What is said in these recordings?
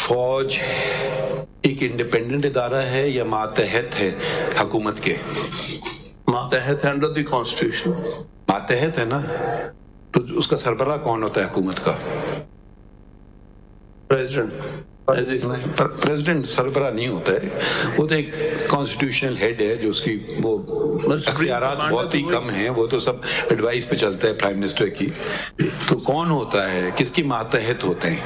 فوج ایک انڈیپینڈنٹ ادارہ ہے یا ماتحت ہے حکومت کے؟ ماتحت ہے انڈر دی کانسٹیٹیوشن. ماتحت ہے نا, تو اس کا سربراہ کون ہوتا ہے حکومت کا؟ پریزیڈنٹ سربراہ نہیں ہوتا ہے, وہ تو ایک کانسٹیٹیوشنل ہیڈ ہے جو اس کی وہ اختیارات بہت ہی کم ہیں, وہ تو سب ایڈوائس پہ چلتا ہے پرائم منسٹر کی. تو کون ہوتا ہے, کس کی ماتحت ہوتے ہیں؟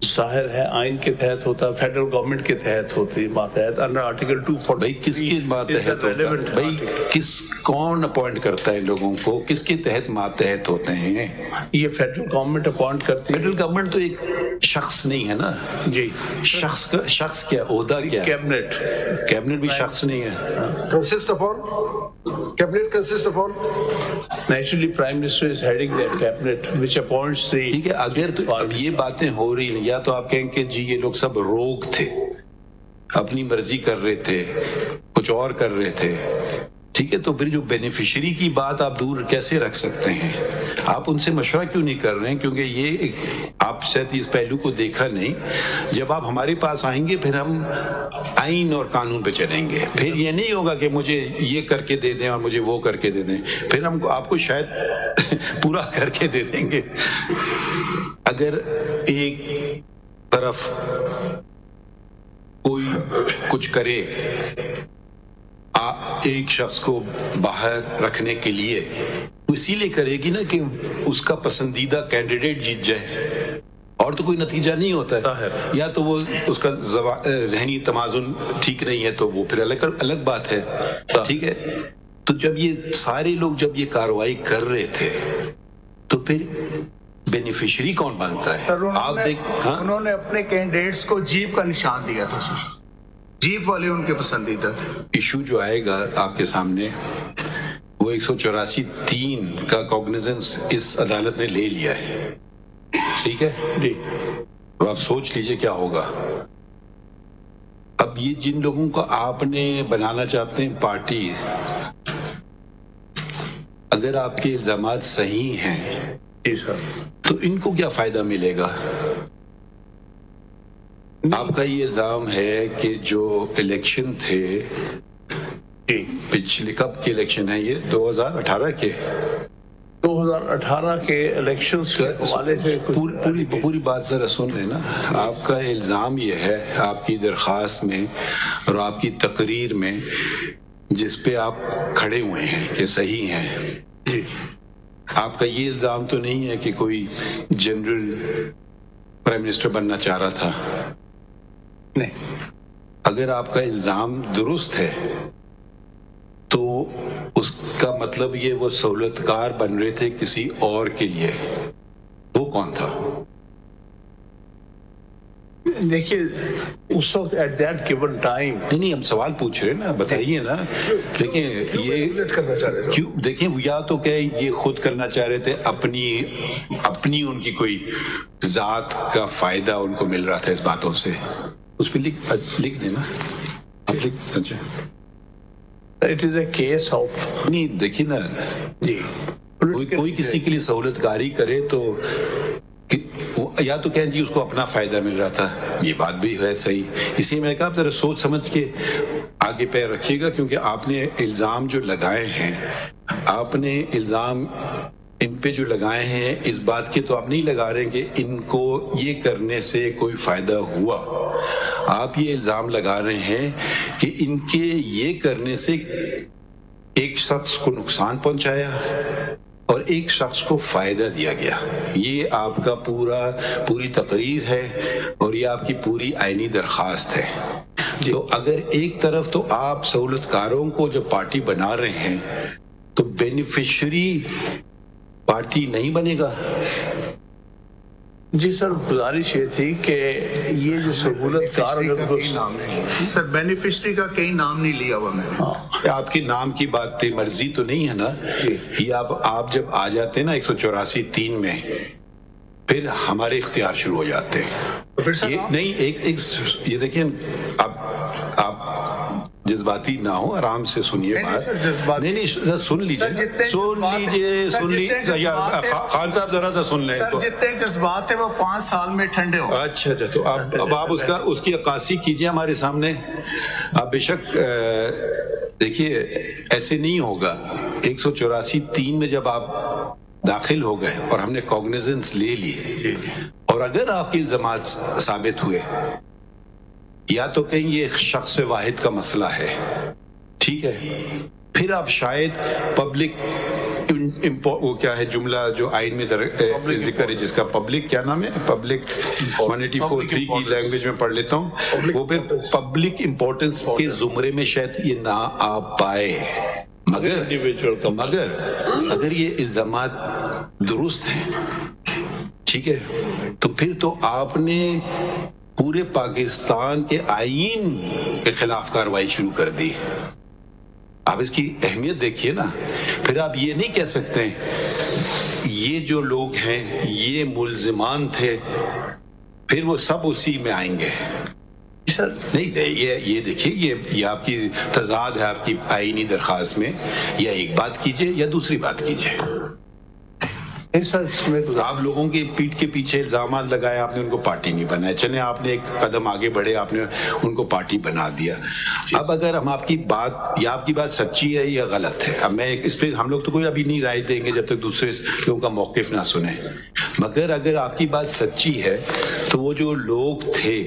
ظاہر ہے آئین کے تحت ہوتا ہے, فیڈرل گورنمنٹ کے تحت ہوتی ہے ماتحت انڈر آرٹیکل 240. بھائی کس کی ماتحت ہوتا ہے؟ بھائی کون اپوائنٹ کرتا ہے لوگوں کو, کس کے تحت ماتحت ہوتے ہیں؟ یہ فیڈرل گورنمنٹ اپوائنٹ کرتی ہے. فیڈرل گورنمنٹ تو ایک شخص نہیں ہے نا جی, شخص کیا عہدہ کیا؟ کیبنٹ بھی شخص نہیں ہے. Consist upon? Cabinet consists upon? Naturally, Prime Minister is heading that cabinet, which appoints the. ٹھیک ہے, اگر تو اب یہ باتیں ہو رہی ہیں, یا تو آپ کہیں کہ جی یہ لوگ سب روگ تھے, اپنی مرضی کر رہے تھے, کچھ اور کر رہے تھے, ٹھیک ہے, تو پھر جو بینیفیشری کی بات آپ دور کیسے رکھ سکتے ہیں؟ آپ ان سے مشورہ کیوں نہیں کر رہے ہیں؟ کیونکہ یہ ایک آپ شاید اس پہلو کو دیکھا نہیں. جب آپ ہمارے پاس آئیں گے پھر ہم آئین اور قانون پہ چلیں گے, پھر یہ نہیں ہوگا کہ مجھے یہ کر کے دے دیں اور مجھے وہ کر کے دے دیں, پھر ہم آپ کو شاید پورا کر کے دے دیں گے. اگر ایک طرف کوئی کچھ کرے ایک شخص کو باہر رکھنے کے لیے, تو اسی لیے کرے گی نا کہ اس کا پسندیدہ کینڈیڈیٹ جیت جائے, اور تو کوئی نتیجہ نہیں ہوتا ہے. یا تو وہ اس کا ذہنی توازن ٹھیک نہیں ہے تو وہ پھر الگ بات ہے, ٹھیک ہے. تو جب یہ سارے لوگ جب یہ کارروائی کر رہے تھے تو پھر بینیفیشری کون بنتا ہے؟ آپ انہوں نے اپنے کینڈیڈیٹس کو جیپ کا نشان دیا تھا سر, جیپ والے ان کے پسندیدہ تھے. ایشو جو آئے گا آپ کے سامنے وہ 184(3) کا کوگنیزنس اس عدالت نے لے لیا ہے, ٹھیک ہے جی. تو آپ سوچ لیجئے کیا ہوگا. اب یہ جن لوگوں کو آپ نے بنانا چاہتے ہیں پارٹی, اگر آپ کے الزامات صحیح ہیں تو ان کو کیا فائدہ ملے گا؟ آپ کا یہ الزام ہے کہ جو الیکشن تھے, پچھلے کب کے الیکشن ہے یہ 2018 کے 2018 کے الیکشنز کے حوالے سے پوری بات ذرا سن لیں نا. آپ کا الزام یہ ہے آپ کی درخواست میں اور آپ کی تقریر میں جس پہ آپ کھڑے ہوئے ہیں کہ صحیح ہیں جی, آپ کا یہ الزام تو نہیں ہے کہ کوئی جنرل پرائم منسٹر بننا چاہ رہا تھا؟ نہیں. اگر آپ کا الزام درست ہے تو اس کا مطلب یہ وہ سہولت کار بن رہے تھے کسی اور کے لیے. وہ کون تھا؟ دیکھیے اس وقت ایٹ دیٹ گیون ٹائم, نہیں ہم سوال پوچھ رہے ہیں نا, بتائیے نا. دیکھیں یہ کیوں, دیکھیں یا تو کہ یہ خود کرنا چاہ رہے تھے, اپنی ان کی کوئی ذات کا فائدہ ان کو مل رہا تھا اس باتوں سے. اس پہ لکھ دینا آپ, لکھ. اچھا it is a case of, نہیں دیکھیے نا جی, کوئی کسی کے لیے سہولت کاری کرے تو یا تو کہیں جی اس کو اپنا فائدہ مل رہا تھا, یہ بات بھی ہے صحیح. اسی لیے میں نے کہا آپ ذرا سوچ سمجھ کے آگے پیر رکھیے گا, کیونکہ آپ نے الزام جو لگائے ہیں, آپ نے الزام ان پہ جو لگائے ہیں اس بات کے تو آپ نہیں لگا رہے کہ ان کو یہ کرنے سے کوئی فائدہ ہوا. آپ یہ الزام لگا رہے ہیں کہ ان کے یہ کرنے سے ایک شخص کو نقصان پہنچایا اور ایک شخص کو فائدہ دیا گیا. یہ آپ کا پوری تقریر ہے اور یہ آپ کی پوری آئینی درخواست ہے. تو اگر ایک طرف تو آپ سہولت کاروں کو جو پارٹی بنا رہے ہیں تو بینیفیشری پارٹی نہیں بنے گا. جی سر, گزارش یہ تھی کہ یہ جو سہولت کار سر بینیفیشری کا کئی نام نہیں لیا ہوا میں نے. آپ کے نام کی بات مرضی تو نہیں ہے نا, یہ آپ جب آ جاتے ہیں نا 184(3) میں, پھر ہمارے اختیار شروع ہو جاتے ہیں. نہیں ایک یہ دیکھیں, آپ جذباتی نہ ہو, آرام سے سنیے بات. نہیں سن لیجیے خان صاحب ذرا سا سن لیں. جتنے جذبات تھے وہ 5 سال میں ٹھنڈے ہو. اچھا تو اب آپ اس کی عکاسی کیجیے ہمارے سامنے. آپ بے شک دیکھیے ایسے نہیں ہوگا. 184(3) میں جب آپ داخل ہو گئے اور ہم نے کوگنیزنس لے لیے, اور اگر آپ کے الزامات ثابت ہوئے, یا تو کہیں یہ ایک شخص واحد کا مسئلہ ہے, ٹھیک ہے, پھر آپ شاید پبلک وہ کیا ہے جملہ جو آئین میں ذکر ہے جس کا پبلک کیا نام ہے, پبلک 184(3) کی لینگویج میں پڑھ لیتا ہوں, وہ پھر پبلک امپورٹنس کے زمرے میں شاید یہ نہ آ پائے. مگر اگر یہ الزامات درست ہیں, ٹھیک ہے, تو پھر تو آپ نے پورے پاکستان کے آئین کے خلاف کارروائی شروع کر دی. آپ اس کی اہمیت دیکھیے نا. پھر آپ یہ نہیں کہہ سکتے یہ جو لوگ ہیں یہ ملزمان تھے, پھر وہ سب اسی میں آئیں گے. نہیں, یہ دیکھیے یہ آپ کی تضاد ہے آپ کی آئینی درخواست میں. یا ایک بات کیجئے یا دوسری بات کیجئے. آپ لوگوں کے پیٹھ کے پیچھے الزامات لگائے, آپ نے ان کو پارٹی نہیں بنایا. چلیں آپ نے ایک قدم آگے بڑھے, آپ نے ان کو پارٹی بنا دیا. اب اگر ہم آپ کی بات سچی ہے یا غلط ہے, اب میں اس پہ ہم لوگ تو کوئی ابھی نہیں رائے دیں گے جب تک دوسرے لوگوں کا موقف نہ سنیں. مگر اگر آپ کی بات سچی ہے تو وہ جو لوگ تھے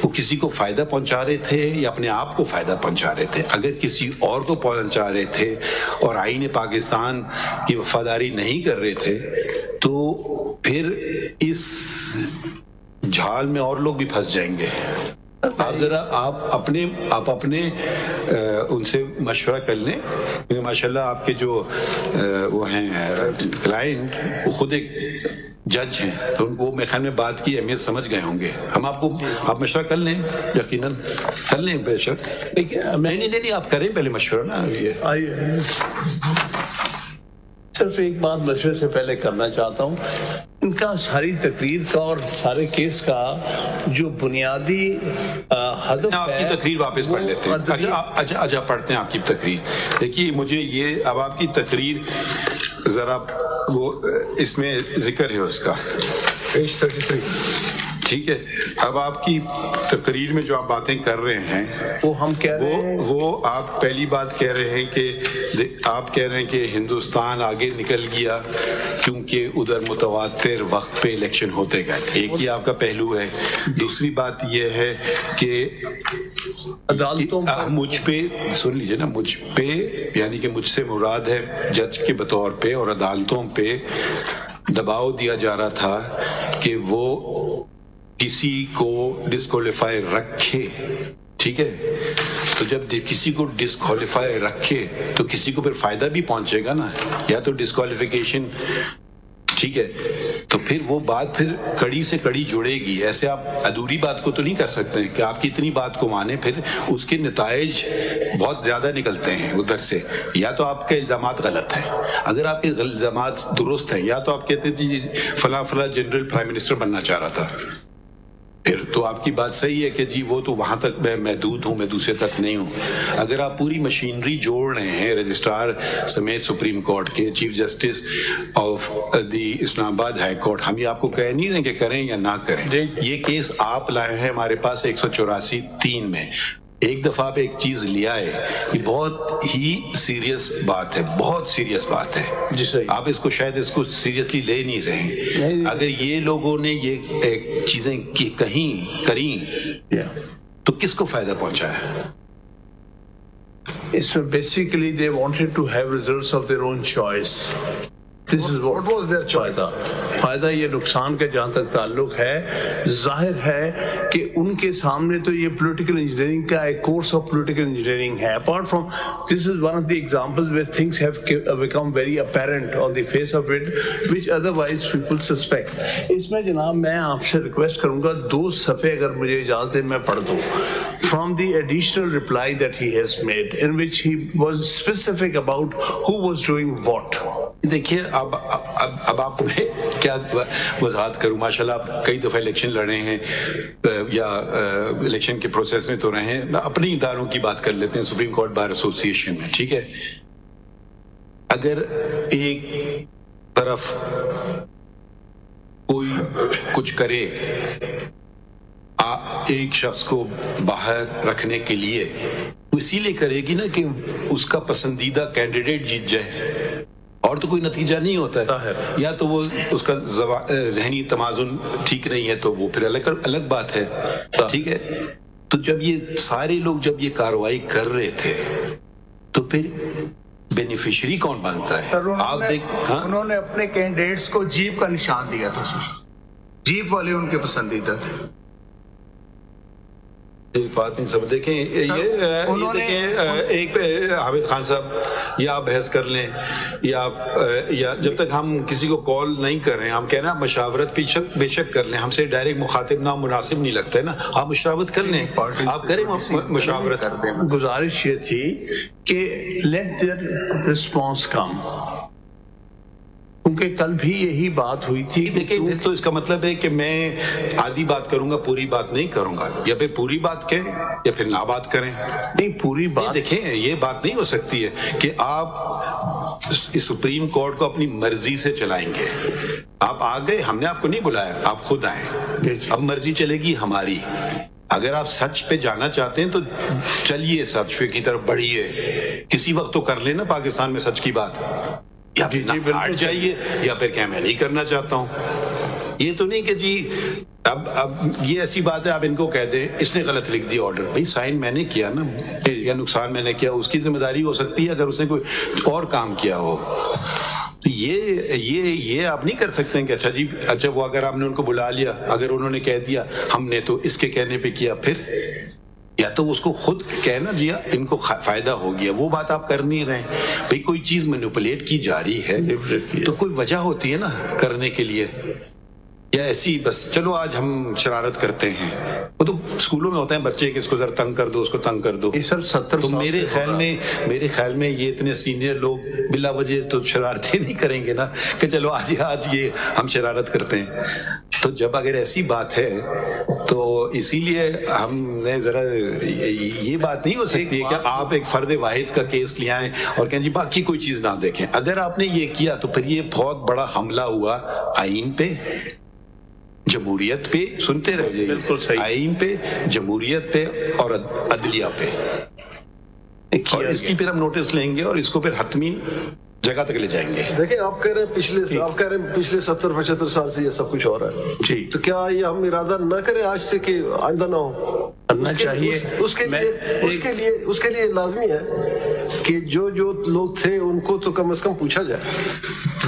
وہ کسی کو فائدہ پہنچا رہے تھے یا اپنے آپ کو فائدہ پہنچا رہے تھے؟ اگر کسی اور کو پہنچا رہے تھے اور آئین پاکستان کی وفاداری نہیں کر رہے تھے تو پھر اس جھال میں اور لوگ بھی پھنس جائیں گے. آپ اپنے ان سے مشورہ کر لیں, کیونکہ ماشاءاللہ آپ کے جو وہ ہیں کلائنٹ وہ خود ایک جج ہیں, تو ان کو میرے خیال میں بات کی اہمیت سمجھ گئے ہوں گے. آپ مشورہ کر لیں, یقیناً کر لیں بے شک. نہیں آپ کریں پہلے مشورہ نا. صرف ایک بات مشورے سے پہلے کرنا چاہتا ہوں, ان کا ساری تقریر کا اور سارے کیس کا جو بنیادی ہدف ہے. آپ کی تقریر واپس پڑھ لیتے ہیں. اچھا پڑھتے ہیں آپ کی تقریر. دیکھیے مجھے یہ اب آپ کی تقریر ذرا وہ اس میں ذکر ہے اس کا پیج 33, ٹھیک ہے. اب آپ کی تقریر میں جو آپ باتیں کر رہے ہیں وہ ہم کہہ رہے ہیں, وہ آپ پہلی بات کہہ رہے ہیں کہ آپ کہہ رہے ہیں کہ ہندوستان آگے نکل گیا کیونکہ ادھر متواتر وقت پہ الیکشن ہوتے گئے. ایک یہ آپ کا پہلو ہے. دوسری بات یہ ہے کہ عدالتوں مجھ پہ سن لیجیے نا, مجھ پہ یعنی کہ مجھ سے مراد ہے جج کے بطور پہ, اور عدالتوں پہ دباؤ دیا جا رہا تھا کہ وہ کسی کو ڈسکوالیفائی رکھے. ٹھیک ہے, تو جب کسی کو ڈسکوالیفائی رکھے تو کسی کو پھر فائدہ بھی پہنچے گا نا, یا تو ڈسکوالیفیکیشن, ٹھیک ہے, تو پھر وہ بات پھر کڑی سے کڑی جڑے گی. ایسے آپ ادھوری بات کو تو نہیں کر سکتے کہ آپ کی اتنی بات کو مانیں پھر اس کے نتائج بہت زیادہ نکلتے ہیں ادھر سے. یا تو آپ کے الزامات غلط ہیں, اگر آپ کے الزامات درست ہیں, یا تو آپ کہتے تھے فلاں جنرل پرائم منسٹر بننا چاہ رہا تھا, پھر تو آپ کی بات صحیح ہے کہ جی وہ تو وہاں تک میں محدود ہوں, میں دوسرے تک نہیں ہوں. اگر آپ پوری مشینری جوڑ رہے ہیں رجسٹرار سمیت سپریم کورٹ کے, چیف جسٹس آف دی اسلام آباد ہائی کورٹ, ہم یہ آپ کو کہہ نہیں رہے کہ کریں یا نہ کریں. یہ کیس آپ لائے ہیں ہمارے پاس 184(3) میں. ایک دفعہ آپ ایک چیز لیا ہے, یہ بہت ہی سیریس بات ہے, بہت سیریس بات ہے. آپ اس کو شاید اس کو سیریسلی لے نہیں رہے. اگر یہ لوگوں نے یہ چیزیں کریں تو کس کو فائدہ پہنچا ہے؟ اس میں basically they wanted to have results of their own choice. What was their choice? فائدہ یہ نقصان کا جہاں تک تعلق ہے, ظاہر ہے کہ ان کے سامنے تو یہ پولیٹیکل انجینئرنگ کا ایک کورس آف پولیٹیکل انجینئرنگ ہے. Apart from this is one of the examples where things have become very apparent on the face of it which otherwise people suspect. اس میں جناب میں آپ سے ریکویسٹ کروں گا 2 صفحے اگر مجھے اجازت ہے میں پڑھ دوں from the additional reply that he has made in which he was specific about who was doing what. دیکھیے اب آپ میں کیا وضاحت کروں. ماشاءاللہ آپ کئی دفعہ الیکشن لڑے ہیں یا الیکشن کے پروسیس میں تو رہے ہیں. اپنے اداروں کی بات کر لیتے ہیں, سپریم کورٹ بار ایسوسی ایشن میں. ٹھیک ہے, اگر ایک طرف کوئی کچھ کرے ایک شخص کو باہر رکھنے کے لیے, تو اسی لیے کرے گی نا کہ اس کا پسندیدہ کینڈیڈیٹ جیت جائے, اور تو کوئی نتیجہ نہیں ہوتا ہے. یا تو وہ اس کا ذہنی توازن ٹھیک نہیں ہے تو وہ پھر الگ بات ہے. ٹھیک ہے, تو جب یہ سارے لوگ جب یہ کارروائی کر رہے تھے تو پھر بینیفیشری کون بنتا ہے؟ انہوں نے اپنے کینڈیڈیٹس کو جیپ کا نشان دیا تھا سر, جیپ والے ان کے پسندیدہ تھے. بات نہیں سمجھ. دیکھیں یہ ایک حامد خان صاحب, یا آپ بحث کر لیں یا جب تک ہم کسی کو کال نہیں کر رہے ہیں, ہم کہہ رہے ہیں مشاورت بے شک کر لیں, ہم سے ڈائریکٹ مخاطب نہ مناسب نہیں لگتا ہے نا, آپ مشاورت کر لیں, آپ کریں مشاورت. گزارش یہ تھی کہ لیٹ دیئر رسپانس کم, کیونکہ کل بھی یہی بات ہوئی تھی. دیکھیں تو اس کا مطلب ہے کہ میں آدھی بات کروں گا, پوری بات نہیں کروں گا, یا پھر پوری بات کہیں یا پھر نہ بات کریں. نہیں, پوری بات. دیکھیں یہ بات نہیں ہو سکتی ہے کہ آپ اس سپریم کورٹ کو اپنی مرضی سے چلائیں گے. آپ آ گئے, ہم نے آپ کو نہیں بلایا, آپ خود آئے, اب مرضی چلے گی ہماری. اگر آپ سچ پہ جانا چاہتے ہیں تو چلیے سچ پہ کی طرف بڑھیے. کسی وقت تو کر لینا پاکستان میں سچ کی بات, یا پھر ہٹ جائیے, یا پھر کہ میں نہیں کرنا چاہتا ہوں. یہ تو نہیں کہ جی اب یہ ایسی بات ہے آپ ان کو کہہ دیں اس نے غلط لکھ دیا آرڈر, بھائی سائن میں نے کیا نا, یا نقصان میں نے کیا, اس کی ذمہ داری ہو سکتی ہے اگر اس نے کوئی اور کام کیا ہو. تو یہ آپ نہیں کر سکتے ہیں کہ اچھا وہ اگر آپ نے ان کو بلا لیا, اگر انہوں نے کہہ دیا ہم نے تو اس کے کہنے پہ کیا, پھر یا تو اس کو خود کہنا جی ان کو فائدہ ہو گیا, وہ بات آپ کر نہیں رہے. بھئی کوئی چیز مینوپولیٹ کی جا رہی ہے تو کوئی وجہ ہوتی ہے نا کرنے کے لیے, یا ایسی بس چلو آج ہم شرارت کرتے ہیں. وہ تو اسکولوں میں ہوتا ہے, بچے کہ اس کو ذرا تنگ کر دو, اس کو تنگ کر دو. تو میرے خیال میں یہ اتنے سینئر لوگ بلا وجہ تو شرارتیں نہیں کریں گے نا کہ چلو آج یہ ہم شرارت کرتے ہیں. تو جب اگر ایسی بات ہے تو اسی لیے ہم نے ذرا یہ بات نہیں ہو سکتی ہے کہ آپ ایک فرد واحد کا کیس لے آئیں اور کہیں جی باقی کوئی چیز نہ دیکھیں. اگر آپ نے یہ کیا تو پھر یہ بہت بڑا حملہ ہوا آئین پہ, جمہوریت پہ. سنتے رہیے, بالکل صحیح, آئین پہ, جمہوریت پہ اور عدلیہ پہ. اور اس کی پھر ہم نوٹس لیں گے اور اس کو پھر حتمی جگہ تک لے جائیں گے. دیکھیں آپ کہہ رہے ہیں پچھلے 70-75 سال سے یہ سب کچھ ہو رہا ہے جی, تو کیا یہ ہم ارادہ نہ کریں آج سے کہ آئندہ نہ ہو؟ کرنا چاہیے. اس کے لیے لازمی ہے کہ جو لوگ تھے ان کو تو کم از کم پوچھا جائے,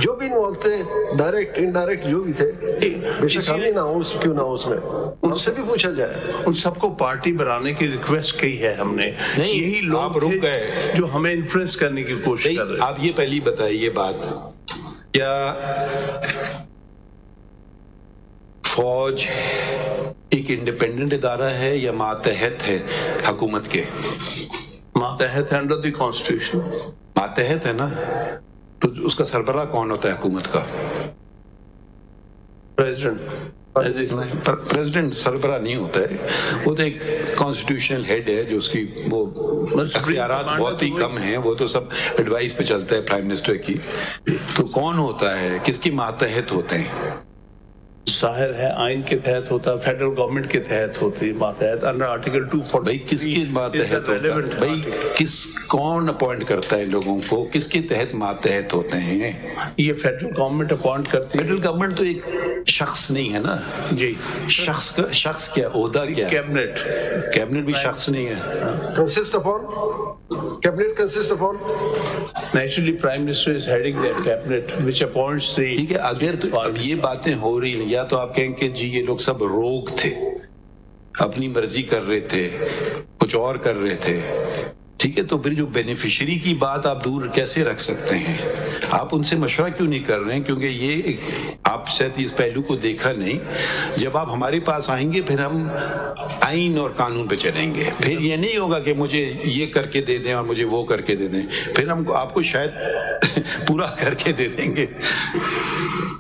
جو بھی انوالو تھے ڈائریکٹ انڈائریکٹ جو بھی تھے, بے شک ہم ہی نہ ہو کیوں نہ ہو, اس میں ان سے بھی پوچھا جائے. ان سب کو پارٹی بنانے کی ریکویسٹ کی ہے ہم نے. نہیں, یہی لوگ رک گئے جو ہمیں انفلوئنس کرنے کی کوشش کر رہے ہیں. آپ یہ پہلی بتائیے بات, کیا فوج ایک انڈیپینڈنٹ ادارہ ہے یا ماتحت ہے حکومت کے؟ ماتحت ہے, انڈر دی کانسٹیٹیوشن ماتحت ہے نا. تو اس کا سربراہ کون ہوتا ہے حکومت کا؟ پریزیڈنٹ سربراہ نہیں ہوتا ہے, وہ تو ایک کانسٹیٹیوشنل ہیڈ ہے جو اس کی وہ اختیارات بہت ہی کم ہیں, وہ تو سب ایڈوائس پہ چلتا ہے پرائم منسٹر کی. تو کون ہوتا ہے, کس کی ماتحت ہوتے ہیں؟ ظاہر ہے آئین کے تحت ہوتا ہے, فیڈرل گورنمنٹ کے تحت ہوتی ہے ماتحت انڈر آرٹیکل 240. بھائی کس کے ماتحت ہوتا ہے؟ بھائی کون اپوائنٹ کرتا ہے لوگوں کو, کس کے تحت ماتحت ہوتے ہیں؟ یہ فیڈرل گورنمنٹ اپوائنٹ کرتی ہے. فیڈرل گورنمنٹ تو ایک شخص نہیں ہے نا جی. شخص کیا عہدہ کیا؟ کیبنٹ بھی شخص نہیں ہے. Consist upon cabinet consists upon naturally prime minister is heading that cabinet which appoints the. ٹھیک ہے, اگر اب یہ باتیں ہو رہی ہیں, یا تو آپ کہیں کہ جی یہ لوگ سب روگ تھے, اپنی مرضی کر رہے تھے, کچھ اور کر رہے تھے, ٹھیک ہے, تو پھر جو بینیفیشری کی بات آپ دور کیسے رکھ سکتے ہیں؟ آپ ان سے مشورہ کیوں نہیں کر رہے ہیں؟ کیونکہ یہ آپ شاید اس پہلو کو دیکھا نہیں. جب آپ ہمارے پاس آئیں گے پھر ہم آئین اور قانون پہ چلیں گے. پھر یہ نہیں ہوگا کہ مجھے یہ کر کے دے دیں اور مجھے وہ کر کے دے دیں. پھر ہم آپ کو شاید پورا کر کے دے دیں گے.